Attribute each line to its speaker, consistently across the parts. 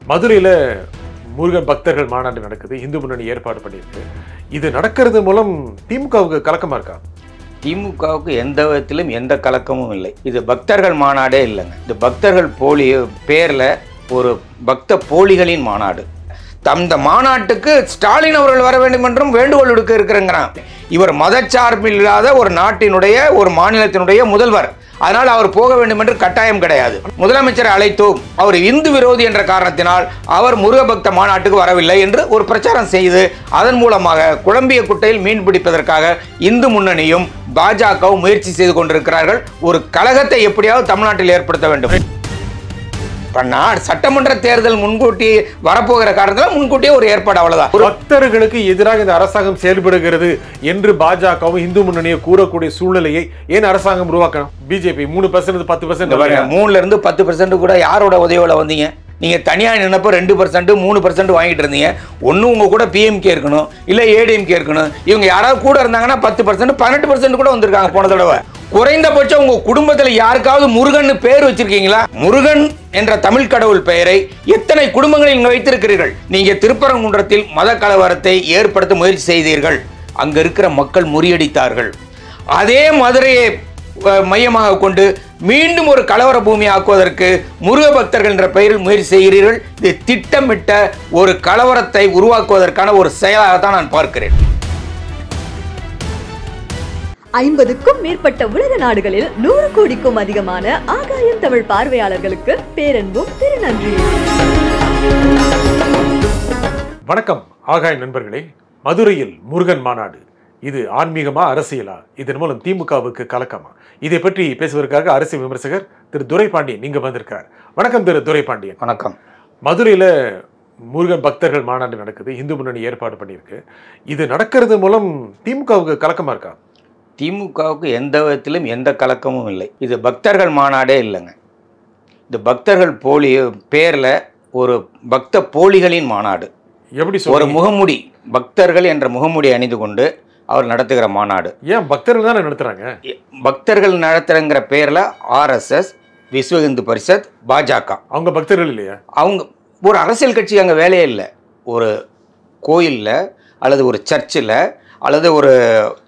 Speaker 1: மதுரையில் முருகன் பக்தர்கள் மாநாடு நடக்குது. இந்து முன்னணி ஏற்பாடு பண்ணியிருக்கு. இது நடக்கிறது மூலம் திமுகவுக்கு கலக்கமா இருக்கா?
Speaker 2: திமுகவுக்கு எந்த விதத்திலும் எந்த கலக்கமும் இல்லை. இது பக்தர்கள் மாநாடே இல்லைங்க. இது பக்தர்கள் போலி பேரில் ஒரு பக்த போலிகளின் மாநாடு. இந்த மாநாட்டுக்கு ஸ்டாலின் அவர்கள் வர வேண்டும் என்றும் வேண்டுகோள் விடுக்க இருக்கிறாங்கிறான். இவர் மதச்சார்பில் இல்லாத ஒரு நாட்டினுடைய ஒரு மாநிலத்தினுடைய முதல்வர். அதனால் அவர் போக வேண்டும் என்று கட்டாயம் கிடையாது. முதலமைச்சரை அழைத்தோம், அவர் இந்து விரோதி என்ற காரணத்தினால் அவர் முருகபக்த மாநாட்டுக்கு வரவில்லை என்று ஒரு பிரச்சாரம் செய்து அதன் மூலமாக குழம்பிய குட்டையில் மீன் பிடிப்பதற்காக இந்து முன்னணியும் பாஜகவும் முயற்சி செய்து கொண்டிருக்கிறார்கள். ஒரு கழகத்தை எப்படியாவது தமிழ்நாட்டில் ஏற்படுத்த வேண்டும். சட்டமன்ற தேர்தல் முன்கூட்டி வரப்போகிற காரணத்தில் முன்கூட்டியே ஒரு ஏற்பாடு, அவ்வளவுதான்.
Speaker 1: பக்தர்களுக்கு எதிராக இந்த அரசாங்கம் செயல்படுகிறது என்று பாஜகவும் இந்து முன்னணியை கூறக்கூடிய சூழ்நிலையை ஏன் அரசாங்கம் உருவாக்கணும்? பிஜேபி 3% 10%
Speaker 2: 3% கூட யாரோட உதவியோட வந்தீங்க? நீங்க தனியா நின்னப்போ 2% 3% வாங்கிட்டு இருந்தீங்க. ஒன்னு உங்க கூட பிஎம்கே இருக்கணும், இல்ல ஏடிஎம்கே இருக்கணும். இவங்க யாராவது கூட இருந்தாங்கன்னா 10% 18% கூட வந்திருக்காங்க போன தடவை. குறைந்தபட்சம் உங்க குடும்பத்துல யாருக்காவது முருகன் பேர் வச்சிருக்கீங்களா? முருகன் என்ற தமிழ் கடவுள் பெயரை எத்தனை குடும்பங்களில் இங்க வைத்திருக்கிறீர்கள்? நீங்க திருப்பரங்குன்றத்தில் மத கலவரத்தை ஏற்படுத்த முயற்சி செய்தீர்கள். அங்க இருக்கிற மக்கள் முறியடித்தார்கள். அதே மதுரையை மையமாக கொண்டு மீண்டும் ஒரு கலவர பூமி ஆக்குவதற்கு முருக பக்தர்கள் என்ற பெயரில் முயற்சி செய்கிறீர்கள். இது திட்டமிட்ட ஒரு கலவரத்தை உருவாக்குவதற்கான ஒரு செயலாகத்தான் நான் பார்க்கிறேன்.
Speaker 3: 50க்கும் மேற்பட்ட உலக நாடுகளில் 100 கோடிக்கும் அதிகமான ஆகாயம் தமிழ் பார்வையாளர்களுக்கு பேரன்பும் திருநன்றியும்.
Speaker 1: வணக்கம் ஆகாயம் நண்பர்களே. மதுரையில் முருகன் மாநாடு, இது ஆன்மீகமா அரசியலா? இதன் மூலம் திமுகவுக்கு கலக்கமா? இதை பற்றி பேசுவதற்காக அரசியல் விமர்சகர் திரு துரைபாண்டியன் நீங்க வந்திருக்கார். வணக்கம் திரு துரைபாண்டியன்.
Speaker 2: வணக்கம்.
Speaker 1: மதுரையில் முருகன் பக்தர்கள் மாநாடு நடக்குது. இந்து முன்னணி ஏற்பாடு பண்ணியிருக்கு. இது நடக்கிறது மூலம் திமுகவுக்கு கலக்கமா இருக்கா?
Speaker 2: திமுகவுக்கு எந்த விதத்திலும் எந்த கலக்கமும் இல்லை. இது பக்தர்கள் மாநாடே இல்லைங்க. இது பக்தர்கள் போலி பேரில் ஒரு பக்த போலிகளின் மாநாடு.
Speaker 1: எப்படி
Speaker 2: ஒரு முகமுடி, பக்தர்கள் என்ற முகமுடி அணிந்து கொண்டு அவர் நடத்துகிற மாநாடு.
Speaker 1: ஏன் பக்தர்கள் தானே நடத்துறாங்க?
Speaker 2: பக்தர்கள் நடத்துறங்கிற பேரில் ஆர்எஸ்எஸ், விஸ்வ இந்து பரிஷத், பாஜக
Speaker 1: அவங்க பக்தர்கள் இல்லையா?
Speaker 2: அவங்க ஒரு அரசியல் கட்சி அங்கே வேலையே இல்லை. ஒரு கோயிலில் அல்லது ஒரு சர்ச்சில் அல்லது ஒரு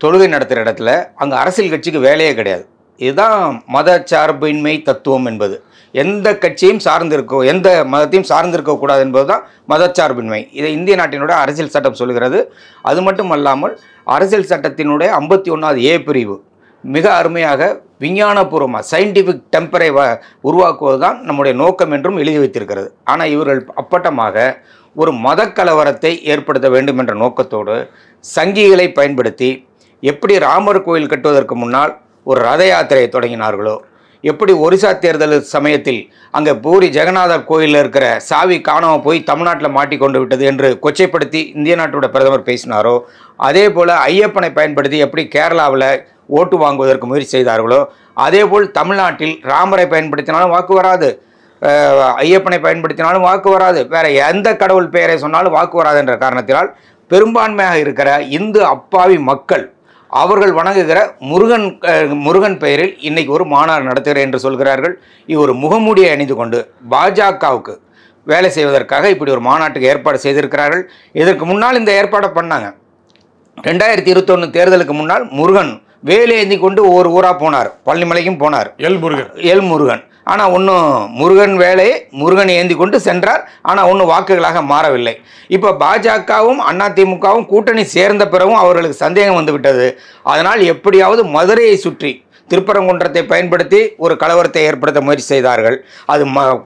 Speaker 2: தொழுகை நடத்துகிற இடத்துல அங்கே அரசியல் கட்சிக்கு வேலையே கிடையாது. இதுதான் மதச்சார்பின்மை தத்துவம் என்பது. எந்த கட்சியும் சார்ந்திருக்கோ, எந்த மதத்தையும் சார்ந்திருக்கக்கூடாது என்பது தான் மதச்சார்பின்மை. இதை இந்திய நாட்டினுடைய அரசியல் சட்டம் சொல்கிறது. அது மட்டும் அல்லாமல் அரசியல் சட்டத்தினுடைய 51வது பிரிவு மிக அருமையாக விஞ்ஞானபூர்வமாக சயின்டிஃபிக் டெம்பரை உருவாக்குவது தான் நம்முடைய நோக்கம் என்றும் எழுதி வைத்திருக்கிறது. ஆனால் இவர்கள் அப்பட்டமாக ஒரு மத கலவரத்தை ஏற்படுத்த வேண்டும் என்ற நோக்கத்தோடு சங்கிகளை பயன்படுத்தி எப்படி ராமர் கோயில் கட்டுவதற்கு முன்னால் ஒரு ரத யாத்திரையை தொடங்கினார்களோ, எப்படி ஒரிசா தேர்தல் சமயத்தில் அங்கே பூரி ஜெகநாதர் கோயிலில் இருக்கிற சாவி காணாமல் போய் தமிழ்நாட்டில் மாட்டிக்கொண்டு விட்டது என்று கொச்சைப்படுத்தி இந்திய நாட்டோட பிரதமர் பேசினாரோ, அதே போல் ஐயப்பனை பயன்படுத்தி எப்படி கேரளாவில் ஓட்டு வாங்குவதற்கு முயற்சி செய்தார்களோ, அதே போல் தமிழ்நாட்டில் ராமரை பயன்படுத்தினாலும் வாக்கு வராது, ஐயப்பனை பயன்படுத்தினாலும் வாக்கு வராது, வேற எந்த கடவுள் பெயரை சொன்னாலும் வாக்கு வராது என்ற காரணத்தினால் பெரும்பான்மையாக இருக்கிற இந்து அப்பாவி மக்கள் அவர்கள் வணங்குகிற முருகன் பெயரில் இன்னைக்கு ஒரு மாநாடு நடத்துகிறேன் என்று சொல்கிறார்கள். இது ஒரு முகமூடியை அணிந்து கொண்டு பாஜகவுக்கு வேலை செய்வதற்காக இப்படி ஒரு மாநாட்டுக்கு ஏற்பாடு செய்திருக்கிறார்கள். இதற்கு முன்னால் இந்த ஏற்பாடை பண்ணாங்க. 2021 தேர்தலுக்கு முன்னால் முருகன் வேலை ஏந்தி கொண்டு ஒவ்வொரு ஊராக போனார். பழனிமலைக்கும் போனார். எல் முருகன். ஆனால் ஒன்றும் முருகன் வேலையை முருகனை ஏந்தி கொண்டு சென்றார். ஆனால் ஒன்றும் வாக்குகளாக மாறவில்லை. இப்போ பாஜகவும் அதிமுகவும் கூட்டணி சேர்ந்த பிறகும் அவர்களுக்கு சந்தேகம் வந்துவிட்டது. அதனால் எப்படியாவது மதுரையை சுற்றி திருப்பரங்குன்றத்தை பயன்படுத்தி ஒரு கலவரத்தை ஏற்படுத்த முயற்சி செய்தார்கள். அது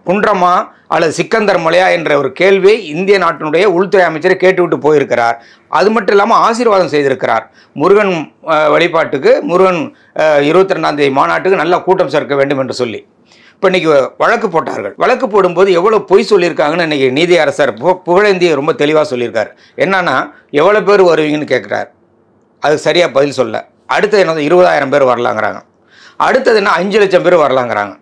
Speaker 2: குன்றமா அல்லது சிக்கந்தர் மலையா என்ற ஒரு கேள்வியை இந்திய நாட்டினுடைய உள்துறை அமைச்சரை கேட்டுவிட்டு போயிருக்கிறார். அது மட்டும் இல்லாமல் ஆசீர்வாதம் செய்திருக்கிறார். முருகன் வழிபாட்டுக்கு, முருகன் 22ஆம் தேதி மாநாட்டுக்கு நல்லா கூட்டம் சேர்க்க வேண்டும் என்று சொல்லி இப்போ இன்றைக்கி வழக்கு போட்டார்கள். வழக்கு போடும்போது எவ்வளோ பொய் சொல்லியிருக்காங்கன்னு இன்றைக்கி நீதியரசர் புகழேந்தியை ரொம்ப தெளிவாக சொல்லியிருக்கார். என்னன்னா, எவ்வளோ பேர் வருவீங்கன்னு கேட்குறார். அதுக்கு சரியாக பதில் சொல்ல. அடுத்தது என்ன, 20,000 பேர் வரலாங்கிறாங்க. அடுத்தது என்ன, 5 லட்சம் பேர் வரலாங்கிறாங்க.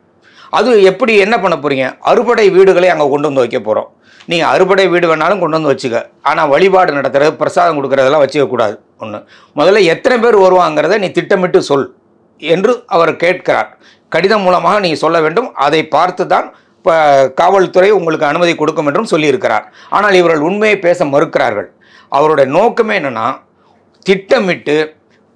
Speaker 2: அது எப்படி, என்ன பண்ண போகிறீங்க? அறுபடை வீடுகளை அங்கே கொண்டு வந்து வைக்க போகிறோம். நீங்கள் அறுபடை வீடு வேணாலும் கொண்டு வந்து வச்சுக்க, ஆனால் வழிபாடு நடத்துறது, பிரசாதம் கொடுக்குறதெல்லாம் வச்சுக்கக்கூடாது. ஒன்று, முதல்ல எத்தனை பேர் வருவாங்கிறத நீ திட்டமிட்டு சொல் என்று அவர் கேட்கிறார். கடிதம் மூலமாக நீங்கள் சொல்ல வேண்டும். அதை பார்த்து தான் காவல்துறை உங்களுக்கு அனுமதி கொடுக்கும் என்றும் சொல்லியிருக்கிறார். ஆனால் இவர்கள் உண்மையை பேச மறுக்கிறார்கள். அவருடைய நோக்கமே என்னன்னா, திட்டமிட்டு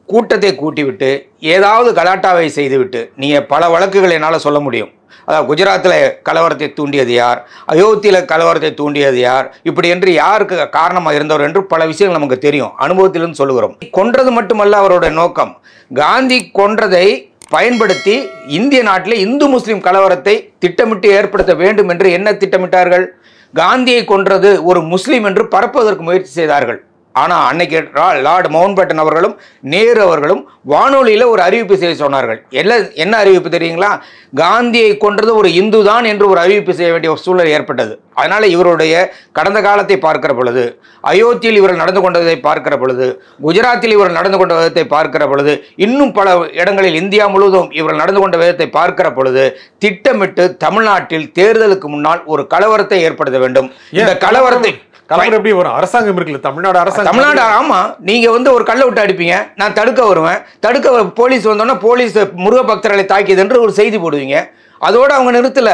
Speaker 2: கூட்டத்தை கூட்டிவிட்டு ஏதாவது கலாட்டாவை செய்துவிட்டு, நீங்கள் பல வழக்குகள் என்னால் சொல்ல முடியும். அதாவது குஜராத்தில் கலவரத்தை தூண்டியது யார், அயோத்தியில் கலவரத்தை தூண்டியது யார், இப்படி என்று யாருக்கு காரணமாக இருந்தவர் என்று பல விஷயங்கள் நமக்கு தெரியும், அனுபவத்திலிருந்து சொல்லுகிறோம். கொன்றது மட்டுமல்ல அவருடைய நோக்கம். காந்தி கொன்றதை பயன்படுத்தி இந்திய நாட்டில் இந்து முஸ்லிம் கலவரத்தை திட்டமிட்டு ஏற்படுத்த வேண்டும் என்று என்ன திட்டமிட்டார்கள்? காந்தியை கொன்றது ஒரு முஸ்லீம் என்று பரப்புவதற்கு முயற்சி செய்தார்கள். ஆனால் அன்னைக்கு லார்ட் மவுண்ட் பேட்டன் அவர்களும் நேரு அவர்களும் வானொலியில் ஒரு அறிவிப்பு செய்ய சொன்னார்கள். என்ன அறிவிப்பு தெரியுங்களா? காந்தியை கொன்றது ஒரு இந்து தான் என்று ஒரு அறிவிப்பு செய்ய வேண்டிய ஒரு சூழல் ஏற்பட்டது. அதனால் இவருடைய கடந்த காலத்தை பார்க்கிற பொழுது, அயோத்தியில் இவர்கள் நடந்து கொண்டதை பார்க்கிற பொழுது, குஜராத்தில் இவர்கள் நடந்து கொண்ட விதத்தை பார்க்கிற பொழுது, இன்னும் பல இடங்களில் இந்தியா முழுவதும் இவர்கள் நடந்து கொண்ட விதத்தை பார்க்கிற பொழுது, திட்டமிட்டு தமிழ்நாட்டில் தேர்தலுக்கு முன்னால் ஒரு கலவரத்தை ஏற்படுத்த வேண்டும். இந்த கலவரத்தை
Speaker 1: எப்படி வரும்? அரசாங்கம் இருக்குல்ல, தமிழ்நாடு அரசாங்கம்.
Speaker 2: தமிழ்நாடு ஆமா, நீங்க ஒரு கல்லை விட்டு அடிப்பீங்க, நான் தடுக்க வருவேன், போலீஸ் வந்தோன்னா போலீஸ் முருக பக்தர்களை தாக்கியது என்று ஒரு செய்தி போடுவீங்க. அதோட அவங்க நிறுத்தல,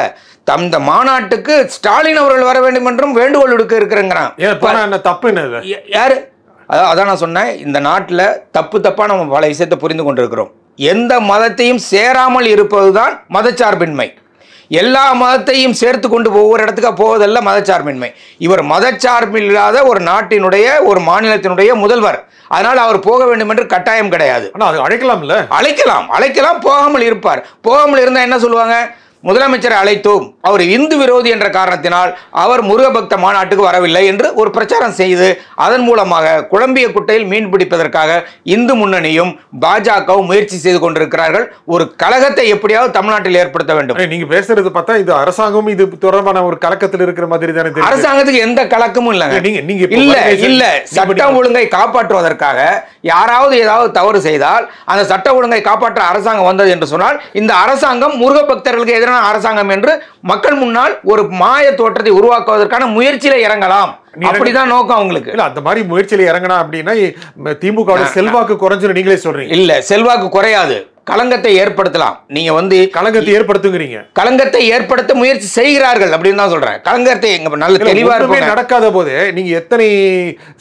Speaker 2: இந்த மாநாட்டுக்கு ஸ்டாலின் அவர்கள் வர வேண்டும் என்றும் வேண்டுகோள் விடுக்க இருக்கிறேங்கிறான்.
Speaker 1: தப்பு
Speaker 2: யாரு? அதான் நான் சொன்னேன், இந்த நாட்டில் தப்பா நம்ம பல விஷயத்தை புரிந்து கொண்டிருக்கிறோம். எந்த மதத்தையும் சேராமல் இருப்பதுதான் மதச்சார்பின்மை. எல்லா மதத்தையும் சேர்த்து கொண்டு ஒவ்வொரு இடத்துக்கு போவதல்ல மதச்சார்பின்மை. இவர் மதச்சார்பில்லாத ஒரு நாட்டினுடைய ஒரு மாநிலத்தினுடைய முதல்வர். அதனால் அவர் போக வேண்டும் என்று கட்டாயம் கிடையாது. அழைக்கலாம், போகாமல் இருப்பார். போகாமல் இருந்தால் என்ன சொல்லுவாங்க? முதலமைச்சரை அழைத்தோம், அவர் இந்து விரோதி என்ற காரணத்தினால் அவர் முருகபக்த மாநாட்டுக்கு வரவில்லை என்று ஒரு பிரச்சாரம் செய்து அதன் மூலமாக குழம்பிய குட்டையில் மீன் பிடிப்பதற்காக இந்து முன்னணியும் பாஜகவும் முயற்சி செய்து கொண்டிருக்கிறார்கள். ஒரு கலகத்தை எப்படியாவது தமிழ்நாட்டில் ஏற்படுத்த வேண்டும்.
Speaker 1: நீங்க பேசுறது பார்த்தா இது அரசாங்கம் இது தொடர்பான ஒரு கலக்கத்தில் இருக்கிற மாதிரி தானே.
Speaker 2: அரசாங்கத்துக்கு எந்த கலக்கமும் இல்லைங்க. இல்ல சட்டம் ஒழுங்கை காப்பாற்றுவதற்காக யாராவது ஏதாவது தவறு செய்தால் அந்த சட்ட ஒழுங்கை காப்பாற்ற அரசாங்கம் வந்தது என்று சொன்னால், இந்த அரசாங்கம் முருக பக்தர்களுக்கு எதிரான அரசாங்கம் என்று மக்கள் முன்னால் ஒரு மாய தோற்றத்தை உருவாக்குவதற்கான முயற்சியில இறங்கலாம். அப்படிதான் நோக்கம் அவங்களுக்கு.
Speaker 1: இல்ல, அந்த மாதிரி முயற்சியில இறங்கணும் அப்படின்னா திமுக செல்வாக்கு குறைஞ்சு நீங்களே சொல்றீங்க.
Speaker 2: இல்ல, செல்வாக்கு குறையாது, களங்கத்தை ஏற்படுத்தலாம். நீங்க
Speaker 1: களங்கத்தை ஏற்படுத்துங்கிறீங்க.
Speaker 2: களங்கத்தை ஏற்படுத்த முயற்சி செய்கிறார்கள் அப்படின்னு தான் சொல்றேன். களங்கத்தை நல்ல தெளிவா
Speaker 1: நடக்காத போது நீங்க எத்தனை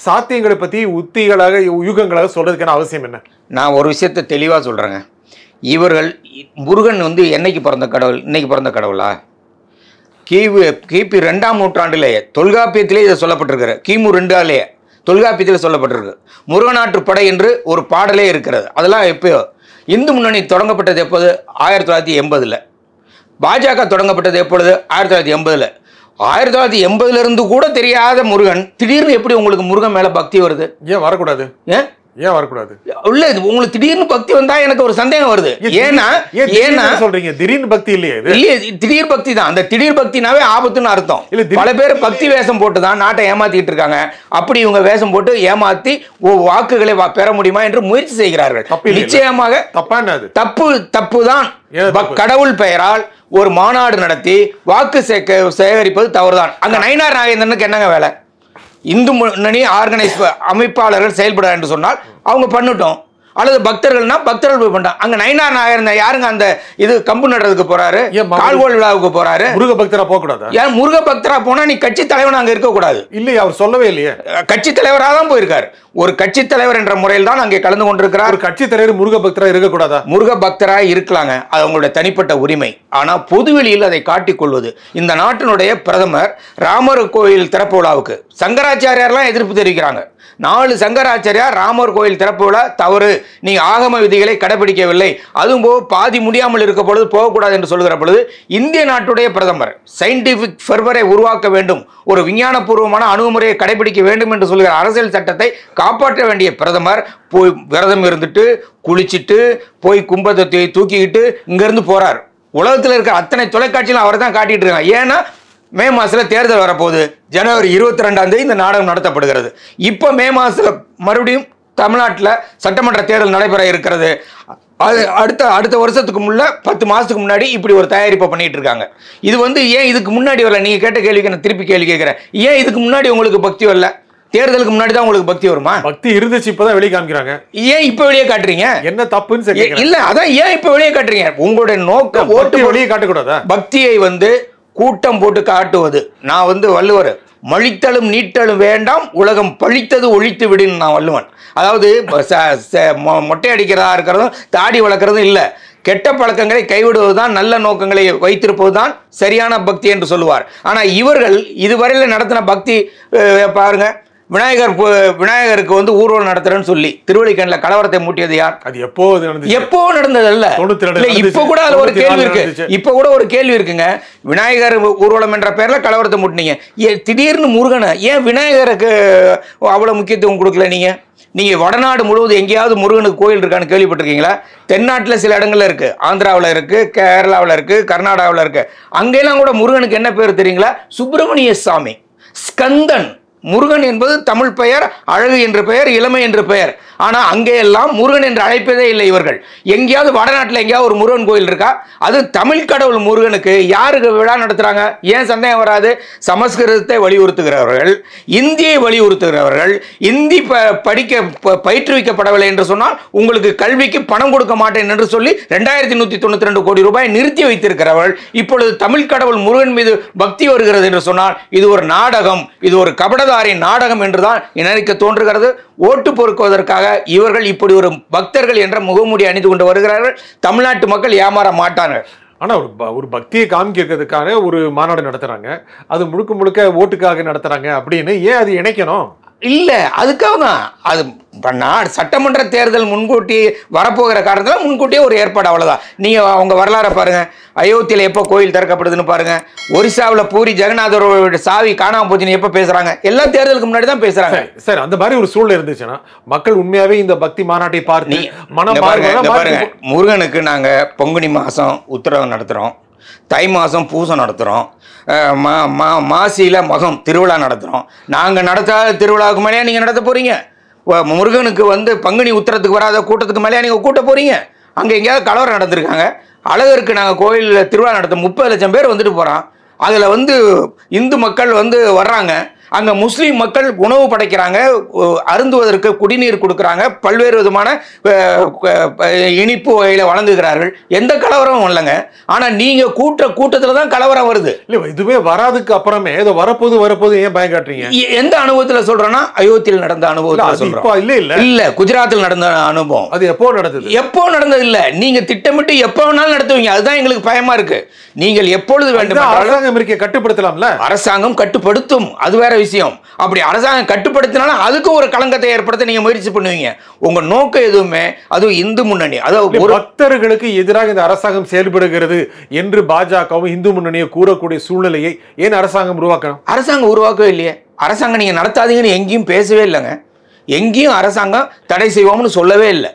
Speaker 1: சாத்தியங்களை பத்தி உத்திகளாக யூகங்களாக சொல்றதுக்கான அவசியம் என்ன?
Speaker 2: நான் ஒரு விஷயத்தை தெளிவா சொல்றேங்க. இவர்கள் முருகன் என்னைக்கு பிறந்த கடவுள்? இன்னைக்கு பிறந்த கடவுளா? கிபி 2ஆம் நூற்றாண்டிலேயே தொல்காப்பியத்திலே இதை சொல்லப்பட்டிருக்கிற, கிமு 2ஆலேயே தொல்காப்பியத்தில் சொல்லப்பட்டிருக்கு. முருகநாட்டு படை என்று ஒரு பாடலே இருக்கிறது. அதெல்லாம் எப்பயோ. இந்து முன்னணி தொடங்கப்பட்டது எப்போது? 1980. பாஜக தொடங்கப்பட்டது எப்பொழுது? 1980. 1980 கூட தெரியாத முருகன் திடீர்னு எப்படி உங்களுக்கு முருகன் மேல பக்தி வருது?
Speaker 1: ஏன் வரக்கூடாது? ஏன் வரக்கூடாது?
Speaker 2: இல்ல, உங்களுக்கு திடீர்னு பக்தி வந்தா எனக்கு ஒரு சந்தேகம் வருது. ஏன்னா
Speaker 1: சொல்றீங்க திடீர்னு பக்தி இல்லையே?
Speaker 2: இல்லையே, திடீர் பக்தி தான். அந்த திடீர் பக்தினாவே ஆபத்துன்னு அர்த்தம். பல பேர் பக்தி வேஷம் போட்டு தான் நாட்டை ஏமாத்திட்டு இருக்காங்க. அப்படி இவங்க வேஷம் போட்டு ஏமாத்தி வாக்குகளை பெற முடியுமா என்று முயற்சி செய்கிறார்கள். நிச்சயமாக தப்பு தான். கடவுள் பெயரால் ஒரு மாநாடு நடத்தி வாக்கு சேகரிப்பது தவறுதான். அங்க நயினார் நாகேந்திரனுக்கு என்னங்க வேலை? இந்து முன்னணி ஆர்கனைஸ் அமைப்பாளர்கள் செயல்பட என்று சொன்னால் அவங்க பண்ணட்டும். அல்லது பக்தர்கள்னா பக்தர்கள் போய் பண்ணாங்க. அங்க நயினார் நாகேந்திரன் யாருங்க அந்த இது கம்பு நடுறதுக்கு போறாரு? கால்கோள் விழாவுக்கு போறாரு.
Speaker 1: முருக பக்தரா போக கூடாது?
Speaker 2: ஏன் முருக பக்தரா போனா நீ கட்சி தலைவன் அங்க இருக்க கூடாது?
Speaker 1: இல்லையே, அவர் சொல்லவே இல்லையே.
Speaker 2: கட்சி தலைவராக தான் போயிருக்காரு. ஒரு கட்சி தலைவர் என்ற முறையில் தான் அங்கே கலந்து கொண்டிருக்கிறார்.
Speaker 1: ஒரு கட்சி தலைவர் முருக பக்தரா இருக்க கூடாதா?
Speaker 2: முருக பக்தரா இருக்கலாங்க, அது அவங்களுடைய தனிப்பட்ட உரிமை. ஆனா பொதுவெளியில் அதை காட்டிக் கொள்வது. இந்த நாட்டினுடைய பிரதமர் ராமர் கோயில் திறப்பு விழாவுக்கு சங்கராச்சாரியார்லாம் எதிர்ப்பு தெரிவிக்கிறாங்க. 4 சங்கராச்சாரியார் ராமர் கோயில் திறப்பு விழா தவறு, நீ ஆகம விதிகளை கடைபிடிக்கவில்லை, அதுவும் பாதி முடியாமல் இருக்க பொழுது போகக்கூடாது என்று சொல்கிற பொழுது இந்திய நாட்டுடைய பிரதமர் சயின்டிபிக் ஃபெர்வரை உருவாக்க வேண்டும், ஒரு விஞ்ஞானபூர்வமான அணுகுமுறையை கடைபிடிக்க வேண்டும் என்று சொல்கிற அரசியல் சட்டத்தை காப்பாற்ற வேண்டிய பிரதமர் போய் விரதம் இருந்துட்டு குளிச்சுட்டு போய் கும்பத்தை தூக்கிக்கிட்டு இங்கிருந்து போறார். உலகத்தில் இருக்கிற அத்தனை தொலைக்காட்சியிலும் அவரை தான் காட்டிட்டு இருக்காங்க. ஏன்னா மே மாதத்தில் தேர்தல் வரப்போகுது. ஜனவரி 22ஆம் தேதி இந்த நாடகம் நடத்தப்படுகிறது. இப்போ மே மாதத்தில் மறுபடியும் தமிழ்நாட்டில் சட்டமன்ற தேர்தல் நடைபெற இருக்கிறது. அது அடுத்த வருஷத்துக்கு 10 மாதத்துக்கு முன்னாடி இப்படி ஒரு தயாரிப்பை பண்ணிட்டு இருக்காங்க. இது ஏன் இதுக்கு முன்னாடி வரல? நீங்கள் கேட்ட கேள்விக்கு நான் திருப்பி கேள்வி கேட்குறேன். ஏன் இதுக்கு முன்னாடி உங்களுக்கு பக்தி வரல? தேர்தலுக்கு முன்னாடி தான் உங்களுக்கு பக்தி வருமா?
Speaker 1: பக்தி இருந்துச்சு, இப்பதான் வெளியே காமிக்கிறாங்க.
Speaker 2: ஏன் இப்ப வெளியே காட்டுறீங்க?
Speaker 1: என்ன தப்புன்னு
Speaker 2: இல்ல, அதான் ஏன் இப்ப வெளியே காட்டுறீங்க? உங்களுடைய நோக்கம் ஓட்டு
Speaker 1: வெளியே காட்டக்கூடாதா?
Speaker 2: பக்தியை கூட்டம் போட்டு காட்டுவது. நான் வந்து வள்ளுவர், மழித்தலும் நீட்டலும் வேண்டாம், உலகம் பழித்தது ஒழித்து விடுன்னு நான் வள்ளுவன். அதாவது மொட்டை அடிக்கிறதா இருக்கிறதும் தாடி வளர்க்குறதும் இல்லை, கெட்ட பழக்கங்களை கைவிடுவதுதான், நல்ல நோக்கங்களை வைத்திருப்பதுதான் சரியான பக்தி என்று சொல்லுவார். ஆனால் இவர்கள் இதுவரையில் நடத்தின பக்தி பாருங்க. விநாயகருக்கு வந்து ஊர்வலம் நடத்துறேன்னு சொல்லி திருவள்ளிக்கேணியில் கலவரத்தை மூட்டியது யார்? அது எப்போ நடந்தது அல்ல. இப்ப கூட அது ஒரு கேள்வி இருக்கு. இப்ப கூட ஒரு கேள்வி இருக்குங்க. விநாயகர் ஊர்வலம் என்ற பேர்ல கலவரத்தை மூட்டினீங்க, திடீர்னு முருகனை ஏன் விநாயகருக்கு அவ்வளவு முக்கியத்துவம் கொடுக்கல? நீங்க வடநாடு முழுவதும் எங்கேயாவது முருகனுக்கு கோயில் இருக்கான்னு கேள்விப்பட்டிருக்கீங்களா? தென்னாட்டில் சில இடங்கள்ல இருக்கு, ஆந்திராவில் இருக்கு, கேரளாவில் இருக்கு, கர்நாடகாவில் இருக்கு. அங்கெல்லாம் கூட முருகனுக்கு என்ன பேர் தெரியுங்களா? சுப்பிரமணிய சாமி, ஸ்கந்தன். முருகன் என்பது தமிழ் பெயர், அழகு என்று பெயர், இளமை என்று பெயர். ஆனா அங்கே எல்லாம் முருகன் என்று அழைப்பதே இல்லை இவர்கள். எங்கேயாவது வடநாட்டில் எங்கேயாவது ஒரு முருகன் கோயில் இருக்கா? அது தமிழ் கடவுள் முருகனுக்கு யாருக்கு விழா நடத்துறாங்க? ஏன் சந்தேகம் வராது? சமஸ்கிருதத்தை வலியுறுத்துகிறவர்கள், இந்தியை வலியுறுத்துகிறவர்கள், இந்தி படிக்க பயிற்றுவிக்கப்படவில்லை என்று சொன்னால் உங்களுக்கு கல்விக்கு பணம் கொடுக்க மாட்டேன் என்று சொல்லி 2192 கோடி ரூபாய் நிறுத்தி வைத்திருக்கிறவர்கள் இப்பொழுது தமிழ் கடவுள் முருகன் மீது பக்தி வருகிறது என்று சொன்னால் இது ஒரு நாடகம், இது ஒரு கபடதாரி நாடகம் என்றுதான் நினைக்க தோன்றுகிறது. ஓட்டு பொறுக்குவதற்காக இவர்கள் இப்படி ஒரு பக்தர்கள் என்ற முகமூடி அணிந்து கொண்டு வருகிறார்கள். தமிழ்நாட்டு மக்கள் ஏமாற மாட்டார்கள்.
Speaker 1: ஆனா ஒரு பக்தியை காமிக்கிறதுக்காக ஒரு மாநாடு நடத்துறாங்க, அது முழுக்க முழுக்க ஓட்டுக்காக நடத்துறாங்க அப்படின்னு ஏன் அது இணைக்கணும்?
Speaker 2: இல்ல, அதுக்காக தான். அது சட்டமன்ற தேர்தல் முன்கூட்டி வரப்போகிற காரணத்தில் முன்கூட்டியே ஒரு ஏற்பாடு, அவ்வளவுதான். நீங்க அவங்க வரலாறு பாருங்க. அயோத்தியில எப்போ கோயில் திறக்கப்படுதுன்னு பாருங்க. ஒரிசாவில் பூரி ஜெகநாதரோட சாவி காணாம போச்சுன்னு எப்ப பேசுறாங்க? எல்லா தேர்தலுக்கு முன்னாடி தான் பேசுறாங்க.
Speaker 1: சார், அந்த மாதிரி ஒரு சூழ்நிலை இருந்துச்சுன்னா மக்கள் உண்மையாவே இந்த பக்தி மாநாட்டை பார்த்து மனம்
Speaker 2: பாருங்க. முருகனுக்கு நாங்க பொங்குனி மாசம் உத்திரவு நடத்துறோம், தை மாதம் பூசம் நடத்துகிறோம், மாசியில் மகம் திருவிழா நடத்துகிறோம். நாங்கள் நடத்தாத திருவிழாவுக்கு மேலேயே நீங்கள் நடத்த போகிறீங்க? முருகனுக்கு வந்து பங்குனி உத்திரத்துக்கு வராத கூட்டத்துக்கு மேலேயே நீங்கள் கூட்ட போகிறீங்க? அங்கே எங்கேயாவது கலவரம் நடந்திருக்காங்க? அழகருக்கு நாங்கள் கோயிலில் திருவிழா நடத்த 30 லட்சம் பேர் வந்துட்டு போகிறோம். அதில் வந்து இந்து மக்கள் வந்து வர்றாங்க, அங்கே முஸ்லீம் மக்கள் உணவு படைக்கிறாங்க, அருந்துவதற்கு குடிநீர் கொடுக்குறாங்க, பல்வேறு விதமான இனிப்பு வகையில் வழங்குகிறார்கள். எந்த கலவரமும் இல்லைங்க. ஆனால் நீங்கள் கூட்டத்தில் தான் கலவரம் வருது.
Speaker 1: இல்லை, இதுவே வராதுக்கு அப்புறமே ஏதோ வரப்போது ஏன் பயம் காட்டுறீங்க?
Speaker 2: எந்த அனுபவத்தில் சொல்கிறோன்னா அயோத்தியில் நடந்த அனுபவத்தில் சொல்கிறோம். இல்லை, குஜராத்தில் நடந்த அனுபவம்.
Speaker 1: அது எப்போ நடந்தது?
Speaker 2: எப்போ நடந்தது இல்லை. நீங்கள் திட்டமிட்டு எப்போ வேணாலும் நடத்துவீங்க. அதுதான் எங்களுக்கு பயமா இருக்கு. நீங்கள் எப்பொழுது வேண்டும்
Speaker 1: அரசாங்கம் கட்டுப்படுத்தலாம்ல.
Speaker 2: அரசாங்கம் கட்டுப்படுத்தும், அது வேற விஷயம். அப்படி அரசாங்கம் கட்டுப்படுத்தினாலும் அதுக்கு ஒரு களங்கத்தை ஏற்படுத்த நீங்க முயற்சி பண்ணுவீங்க. உங்க நோக்கம் எதுவுமே அது இந்து முன்னணி, அதாவது
Speaker 1: பக்தர்களுக்கு எதிராக இந்த அரசாங்கம் செயல்படுகிறது என்று பாஜகவும் இந்து முன்னணியை கூறக்கூடிய சூழ்நிலையை ஏன் அரசாங்கம் உருவாக்கணும்?
Speaker 2: அரசாங்கம் உருவாக்கவே இல்லையே. அரசாங்கம் நீங்க நடத்தாதீங்கன்னு எங்கேயும் பேசவே இல்லைங்க. எங்கேயும் அரசாங்கம் தடை செய்வோம்னு சொல்லவே இல்லை.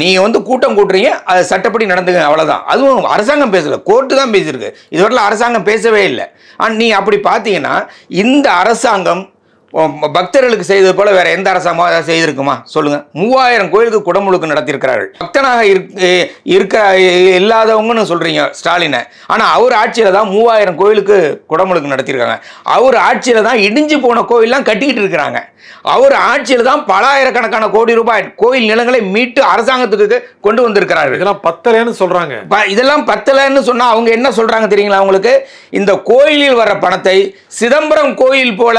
Speaker 2: நீங்கள் வந்து கூட்டம் கூட்டுறீங்க, அது சட்டப்படி நடந்துங்க, அவ்வளோதான். அதுவும் அரசாங்கம் பேசலை, கோர்ட்டு தான் பேசியிருக்கு. இதுவரையில் அரசாங்கம் பேசவே இல்லை. ஆனால் நீ அப்படி பார்த்தீங்கன்னா இந்த அரசாங்கம் பக்தர்களுக்கு செய்தது போல வேற எந்த அரசாங்கமோ அதை செய்திருக்குமா சொல்லுங்க? 3000 கோயிலுக்கு குடமுழுக்கு நடத்தியிருக்கிறார்கள். பக்தனாக இருக்க இல்லாதவங்கன்னு சொல்றீங்க ஸ்டாலினை. ஆனால் அவர் ஆட்சியில் தான் 3000 கோயிலுக்கு குடமுழுக்கு நடத்தியிருக்காங்க. அவர் ஆட்சியில் தான் இடிஞ்சு போன கோயிலெலாம் கட்டிக்கிட்டு இருக்கிறாங்க. அவர் ஆட்சியில் தான் பல ஆயிரக்கணக்கான கோடி ரூபாய் கோயில் நிலங்களை மீட்டு அரசாங்கத்துக்கு கொண்டு வந்திருக்கிறார்கள்.
Speaker 1: இதெல்லாம் பத்தலைன்னு சொல்றாங்க.
Speaker 2: இதெல்லாம் பத்தலைன்னு சொன்னா அவங்க என்ன சொல்றாங்க தெரியுங்களா? அவங்களுக்கு இந்த கோயிலில் வர பணத்தை சிதம்பரம் கோயில் போல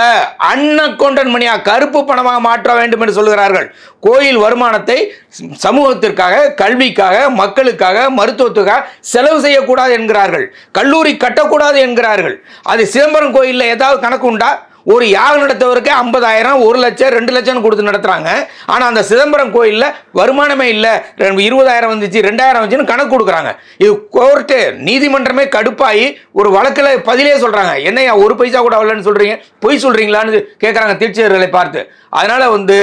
Speaker 2: அன்னக்கொண்டன் மணியா கருப்பு பணமாக மாற்ற வேண்டும் என்று சொல்கிறார்கள். கோயில் வருமானத்தை சமூகத்திற்காக, கல்விக்காக, மக்களுக்காக, மருத்துவத்துக்காக செலவு செய்யக்கூடாது என்கிறார்கள். கல்லூரி கட்டக்கூடாது என்கிறார்கள். அது சிதம்பரம் கோயிலில் ஏதாவது கணக்கு உண்டா? ஒரு யாகம் நடத்தவருக்கு 50,000, 1 லட்சம், 2 லட்சம் கொடுத்து நடத்துறாங்க. ஆனால் அந்த சிதம்பரம் கோயிலில் வருமானமே இல்லை, 20,000 வந்துச்சு, 2,000 வந்துச்சுன்னு கணக்கு கொடுக்குறாங்க. இது கோர்ட்டு, நீதிமன்றமே கடுப்பாகி ஒரு வழக்கில் பதிலே சொல்கிறாங்க. என்னையா 1 பைசா கூட வரலன்னு சொல்கிறீங்க, பொய் சொல்கிறீங்களான்னு கேட்குறாங்க தீட்சிதர்களை பார்த்து. அதனால் வந்து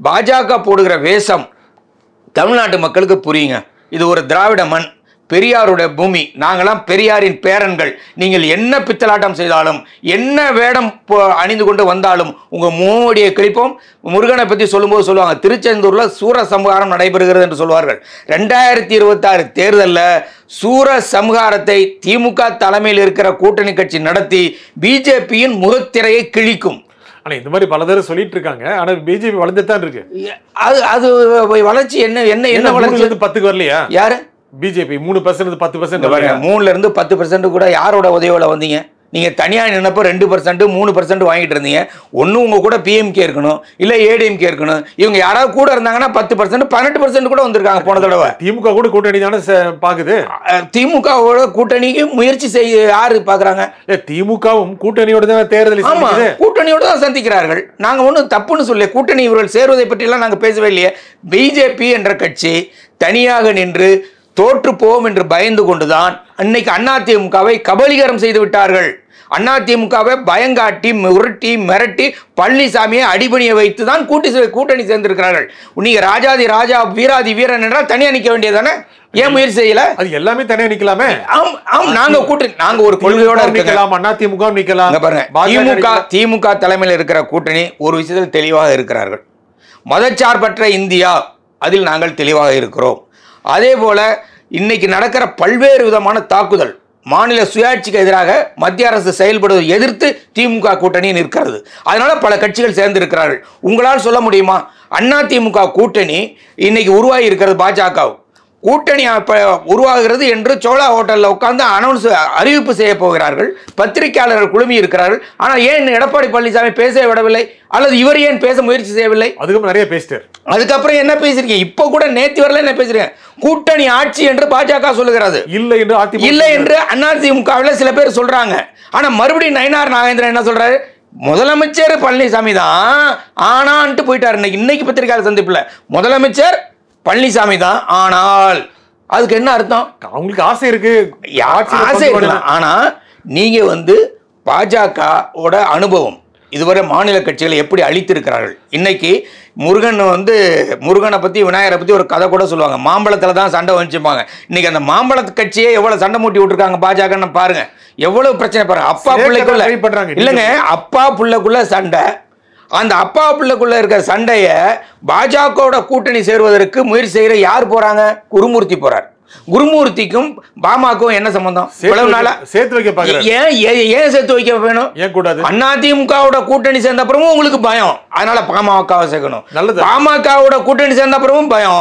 Speaker 2: பாஜக போடுகிற வேஷம் தமிழ்நாட்டு மக்களுக்கு புரியுங்க. இது ஒரு திராவிட மண், பெரியாருடைய பூமி. நாங்களாம் பெரியாரின் பேரன்கள். நீங்கள் என்ன பித்தலாட்டம் செய்தாலும், என்ன வேடம் அணிந்து கொண்டு வந்தாலும் உங்கள் முகமூடியை கிழிப்போம். முருகனை பற்றி சொல்லும்போது சொல்லுவாங்க, திருச்செந்தூரில் சூர சம்ஹாரம் நடைபெறுகிறது என்று சொல்வார்கள். 2026 தேர்தலில் சூர சம்ஹாரத்தை திமுக தலைமையில் இருக்கிற கூட்டணி கட்சி நடத்தி பிஜேபியின் முகத்திரையை கிழிக்கும்.
Speaker 1: ஆனால் இந்த மாதிரி பல பேர் சொல்லிட்டு இருக்காங்க. ஆனால் பிஜேபி வளர்ந்துதான் இருக்கு.
Speaker 2: அது வளர்ச்சி என்ன என்ன என்ன வளர்ச்சி?
Speaker 1: 10க்கு வரலையா?
Speaker 2: யாரு?
Speaker 1: பிஜேபி 3%, 10%.
Speaker 2: 3% 10% கூட யாரோட உதவியோட வந்தீங்க? நீங்கள் தனியாக நின்னப்போ 2% 3% வாங்கிட்டு இருந்தீங்க. ஒன்று உங்கள் கூட பிஎம்கே இருக்கணும், இல்லை ஏடிஎம்கே இருக்கணும். இவங்க யாராவது கூட இருந்தாங்கன்னா 10% 18% கூட வந்திருக்காங்க போன தடவை.
Speaker 1: திமுக கூட கூட்டணி தானே பாக்குது.
Speaker 2: திமுகவோட கூட்டணிக்கு முயற்சி செய்ய யாரு பாக்குறாங்க?
Speaker 1: திமுகவும் கூட்டணியோட தான் தேர்தல்.
Speaker 2: ஆமா, கூட்டணியோட தான் சந்திக்கிறார்கள். நாங்க ஒன்றும் தப்புன்னு சொல்ல, கூட்டணி இவர்கள் சேருவதை பற்றி எல்லாம் நாங்க பேசவே இல்லையே. பிஜேபி என்ற கட்சி தனியாக நின்று தோற்று போவோம் என்று பயந்து கொண்டுதான் இன்னைக்கு அதிமுகவை கபலீகரம் செய்து விட்டார்கள். அதிமுகவை பயங்காட்டி உருட்டி மிரட்டி பழனிசாமியை அடிபணிய வைத்து தான் கூட்டணி சேர்ந்திருக்கிறார்கள். நீங்க ராஜாதி ராஜா வீராதி வீரன் என்றால் தனியா நிக்க வேண்டியதானே? ஏன் முயற்சி செய்யல?
Speaker 1: அது எல்லாமே தனியா நிக்கலாமே.
Speaker 2: நாங்க கூட்டணி, நாங்க ஒரு கொள்கையோட
Speaker 1: நிக்கலாம். அதிமுக நிக்கலாம்.
Speaker 2: பாருங்க, திமுக தலைமையில் இருக்கிற கூட்டணி ஒரு விஷயத்தில் தெளிவாக இருக்கிறார்கள். மதச்சார்பற்ற இந்தியா, அதில் நாங்கள் தெளிவாக இருக்கிறோம். அதே போல இன்னைக்கு நடக்கிற பல்வேறு விதமான தாக்குதல், மாநில சுயாட்சிக்கு எதிராக மத்திய அரசு செயல்படுவதை எதிர்த்து திமுக கூட்டணி நிற்கிறது. அதனால பல கட்சிகள் சேர்ந்து இருக்கிறார்கள். உங்களால் சொல்ல முடியுமா அதிமுக கூட்டணி இன்னைக்கு உருவாகி இருக்கிறது? பாஜக கூட்டணி உருவாகிறது என்று சோழா ஹோட்டலில் உட்கார்ந்து அறிவிப்பு செய்ய போகிறார்கள். பத்திரிகையாளர்கள் குழுமி இருக்கிறார்கள். ஆனால் ஏன் எடப்பாடி பழனிசாமி பேச விடவில்லை? அல்லது இவர் ஏன் பேச முயற்சி செய்யவில்லை?
Speaker 1: அதுக்கப்புறம் நிறைய பேசிட்டார்.
Speaker 2: அதுக்கப்புறம் என்ன பேசுறீங்க? இப்போ கூட நேற்று வரல என்ன பேசுறீங்க? கூட்டணி ஆட்சி என்று பாஜக சொல்லுகிறது, இல்லை என்று அதிமுகவில் சில பேர் சொல்றாங்க. ஆனா மறுபடியும் நயினார் நாகேந்திரன் என்ன சொல்றாரு? முதலமைச்சர் பழனிசாமி தான் ஆனான்ட்டு போயிட்டாரு. இன்னைக்கு பத்திரிகையாளர் சந்திப்புல முதலமைச்சர் பழனிசாமி தான் ஆனால் அதுக்கு என்ன அர்த்தம்?
Speaker 1: அவங்களுக்கு ஆசை இருக்கு,
Speaker 2: ஆசை இருக்கலாம். ஆனா நீங்க பாஜகவோட அனுபவம் இதுவரை மாநில கட்சிகளை எப்படி அழித்திருக்கிறார்கள். இன்னைக்கு முருகனை பத்தி விநாயகரை பத்தி ஒரு கதை கூட சொல்லுவாங்க. மாம்பழத்துல தான் சண்டை வந்துச்சுப்பாங்க. இன்னைக்கு அந்த மாம்பழ கட்சியே எவ்வளவு சண்டை மூட்டி விட்டுருக்காங்க பாஜக பாருங்க. எவ்வளவு பிரச்சனை பாருங்க. அப்பா பிள்ளைக்குள்ள இல்லைங்க, அப்பா பிள்ளைக்குள்ள சண்டை. அந்த அப்பா பிள்ளைக்குள்ள இருக்கிற சண்டையை பாஜகவோட கூட்டணி சேருவதற்கு முயற்சி செய்யற யார் போறாங்க? குருமூர்த்தி போறார். குருமூர்த்திக்கும் பாமகவும் என்ன சம்பந்தம்?
Speaker 1: சேர்த்து வைக்க
Speaker 2: ஏன் சேர்த்து வைக்க வேணும்?
Speaker 1: ஏன் கூடாது?
Speaker 2: அதிமுகவோட கூட்டணி சேர்ந்த அப்புறமும் உங்களுக்கு பயம், அதனால பாமகவை சேர்க்கணும். பாமகவோட கூட்டணி சேர்ந்த அப்புறமும் பயம்,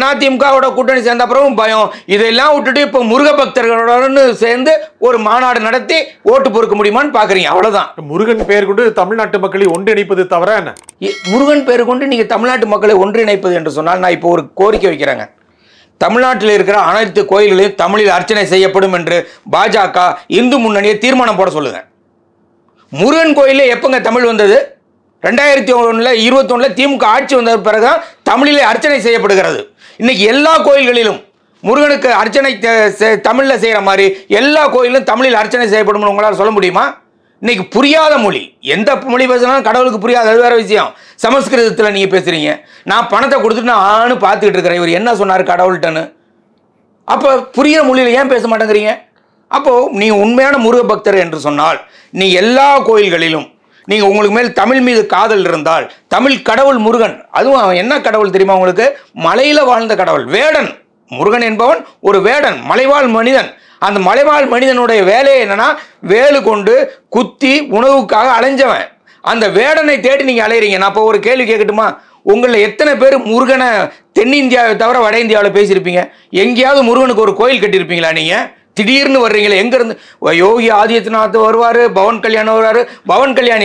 Speaker 2: அதிமுகவோட கூட்டணி சேர்ந்த அப்புறமும் பயம். இதெல்லாம் விட்டுட்டு இப்ப முருக பக்தர்களுடன் சேர்ந்து ஒரு மாநாடு நடத்தி ஓட்டு பொறுக்க முடியுமான்னு பாக்குறீங்க. அவ்வளவுதான்.
Speaker 1: முருகன் பெயர் கொண்டு தமிழ்நாட்டு மக்களை ஒன்றிணைப்பது தவிர என்ன?
Speaker 2: முருகன் பெயர் கொண்டு நீங்க தமிழ்நாட்டு மக்களை ஒன்றிணைப்பது என்று சொன்னால் நான் இப்போ ஒரு கோரிக்கை வைக்கிறேங்க. தமிழ்நாட்டில் இருக்கிற அனைத்து கோயில்களையும் தமிழில் அர்ச்சனை செய்யப்படும் என்று பாஜக இந்து முன்னணியை தீர்மானம் போட சொல்லுங்க. முருகன் கோயிலில் எப்பங்க தமிழ் வந்தது? 2021 திமுக ஆட்சி வந்த பிறகுதான் தமிழிலே அர்ச்சனை செய்யப்படுகிறது. இன்னைக்கு எல்லா கோயில்களிலும் முருகனுக்கு அர்ச்சனை தமிழில் செய்யற மாதிரி எல்லா கோயிலும் தமிழில் அர்ச்சனை செய்யப்படும் உங்களால் சொல்ல முடியுமா? இன்னைக்கு புரியாத மொழி, எந்த மொழி பேசினாலும் கடவுளுக்கு புரியாது, அது வேற விஷயம். சமஸ்கிருதத்தில் நீங்க பேசுறீங்க, நான் பணத்தை கொடுத்துட்டு நான் பார்த்துக்கிட்டு இருக்கிறேன், இவர் என்ன சொன்னார் கடவுள்கிட்டன்னு. அப்போ புரியுற மொழியில் ஏன் பேச மாட்டேங்கிறீங்க? அப்போ நீ உண்மையான முருக பக்தர் என்று சொன்னால் நீ எல்லா கோயில்களிலும் நீங்க உங்களுக்கு மேல் தமிழ் மீது காதல் இருந்தால், தமிழ் கடவுள் முருகன், அதுவும் அவன் என்ன கடவுள் தெரியுமா உங்களுக்கு? மலையில வாழ்ந்த கடவுள், வேடன். முருகன் என்பவன் ஒரு வேடன், மலைவாழ் மனிதன். அந்த மலைவாழ் மனிதனுடைய வேலையை என்னன்னா வேலு கொண்டு குத்தி உணவுக்காக அலைஞ்சவன். அந்த வேடனை தேடி நீங்க அலையிறீங்க. நான் இப்போ ஒரு கேள்வி கேட்கட்டுமா? உங்களில் எத்தனை பேர் முருகனை தென்னிந்தியாவை தவிர வட இந்தியாவில் பேசியிருப்பீங்க? எங்கேயாவது முருகனுக்கு ஒரு கோயில் கட்டியிருப்பீங்களா? நீங்க திடீர்னு வர்றீங்களே, எங்க இருந்து? யோகி ஆதித்யநாத் வருவாரு, பவன் கல்யாண் வருவாரு. பவன் கல்யாண்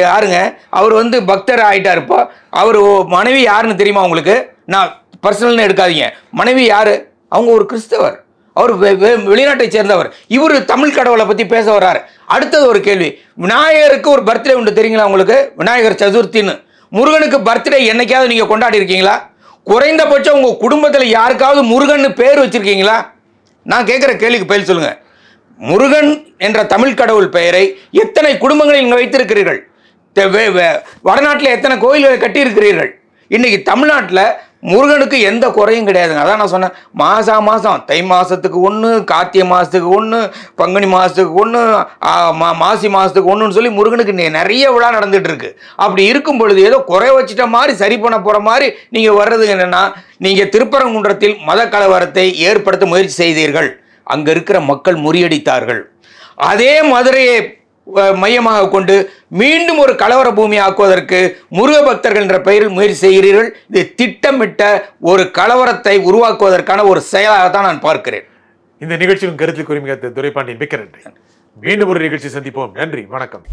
Speaker 2: யாருங்க? அவர் பக்தர் ஆயிட்டார். இப்போ அவர் மனைவி யாருன்னு தெரியுமா உங்களுக்கு? நான் பர்சனல்னு எடுக்காதீங்க. மனைவி யாரு? அவங்க ஒரு கிறிஸ்தவர், அவர் வெளிநாட்டை சேர்ந்தவர். இவர் தமிழ் கடவுளை பத்தி பேச வர்றாரு. அடுத்தது ஒரு கேள்வி, விநாயகருக்கு ஒரு பர்த்டே உண்டு தெரியுங்களா உங்களுக்கு? விநாயகர் சதுர்த்தின்னு. முருகனுக்கு பர்த்டே என்னைக்காவது நீங்க கொண்டாடி இருக்கீங்களா? குறைந்தபட்சம் உங்க குடும்பத்தில் யாருக்காவது முருகன் பேர் வச்சிருக்கீங்களா? நான் கேட்கிற கேள்விக்கு பதில் சொல்லுங்க. முருகன் என்ற தமிழ் கடவுள் பெயரை எத்தனை குடும்பங்களில் நீங்கள் வைத்திருக்கிறீர்கள்? வடநாட்டில் எத்தனை கோயில்களை கட்டி இருக்கிறீர்கள்? இன்னைக்கு தமிழ்நாட்டில் முருகனுக்கு எந்த குறையும் கிடையாதுங்க. அதான் நான் சொன்னேன், மாதம் தை மாதத்துக்கு ஒன்று, கார்த்திகை மாதத்துக்கு ஒன்று, பங்குனி மாதத்துக்கு ஒன்று, மாசி மாதத்துக்கு ஒன்றுன்னு சொல்லி முருகனுக்கு நிறைய விழா நடந்துட்டு இருக்கு. அப்படி இருக்கும் பொழுது ஏதோ குறை வச்சிட்ட மாதிரி சரி பண்ண போகிற மாதிரி நீங்கள் வர்றது என்னென்னா, நீங்கள் திருப்பரங்குன்றத்தில் மத கலவரத்தை ஏற்படுத்த முயற்சி செய்தீர்கள், அங்கே இருக்கிற மக்கள் முறியடித்தார்கள். அதே மதுரையை மையமாக கொண்டு மீண்டும் ஒரு கலவர பூமி ஆக்குவதற்கு முருக பக்தர்கள் என்ற பெயரில் முயற்சி செய்கிறீர்கள். இது திட்டமிட்ட ஒரு கலவரத்தை உருவாக்குவதற்கான ஒரு செயலாகத்தான் நான் பார்க்கிறேன்.
Speaker 1: இந்த நிகழ்ச்சியின் கருத்தில் குறிப்பிட்ட துரைபாண்டியன் மிக்க நன்றி. மீண்டும் ஒரு நிகழ்ச்சி சந்திப்போம். நன்றி, வணக்கம்.